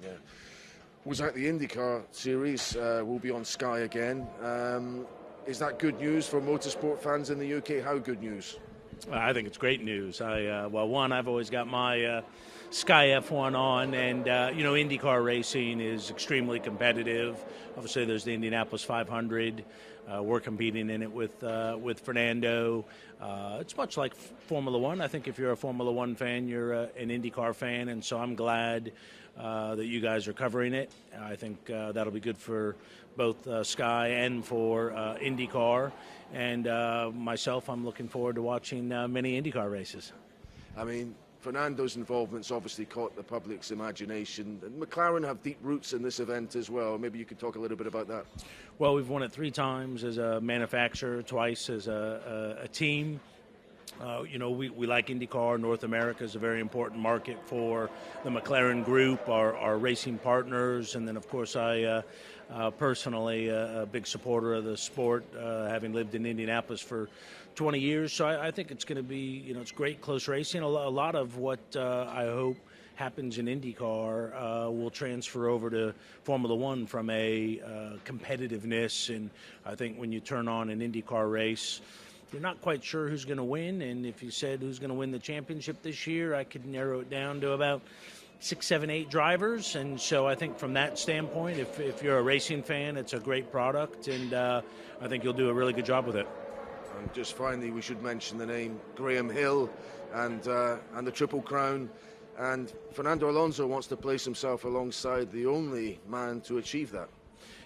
Yeah. Was that the IndyCar series will be on Sky again? Is that good news for motorsport fans in the UK? How good news? I think it's great news. I've always got my Sky F1 on, and IndyCar racing is extremely competitive. Obviously, there's the Indianapolis 500. We're competing in it with Fernando. It's much like Formula One. I think if you're a Formula One fan, you're an IndyCar fan, and so I'm glad that you guys are covering it. I think that'll be good for both Sky and for IndyCar. And myself, I'm looking forward to watching many IndyCar races. I mean, Fernando's involvement's obviously caught the public's imagination. And McLaren have deep roots in this event as well. Maybe you could talk a little bit about that. Well, we've won it 3 times as a manufacturer, twice as a team. We like IndyCar. North America is a very important market for the McLaren group, our racing partners, and then, of course, I personally a big supporter of the sport, having lived in Indianapolis for 20 years. So I think it's going to be, it's great, close racing. A lot of what I hope happens in IndyCar will transfer over to Formula One from a competitiveness. And I think when you turn on an IndyCar race, you're not quite sure who's going to win. And if you said who's going to win the championship this year, I could narrow it down to about 6, 7, 8 drivers. And so I think from that standpoint, if you're a racing fan, it's a great product. And I think you'll do a really good job with it. And just finally, we should mention the name Graham Hill and the Triple Crown. And Fernando Alonso wants to place himself alongside the only man to achieve that.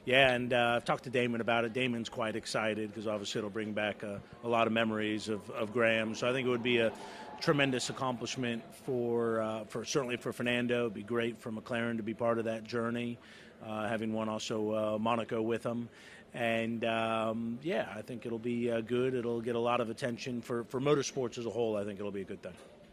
Yeah, and I've talked to Damon about it. Damon's quite excited because obviously it'll bring back a lot of memories of Graham. So I think it would be a tremendous accomplishment for certainly for Fernando. It'd be great for McLaren to be part of that journey, having won also Monaco with him. And I think it'll be good. It'll get a lot of attention for motorsports as a whole. I think it'll be a good thing.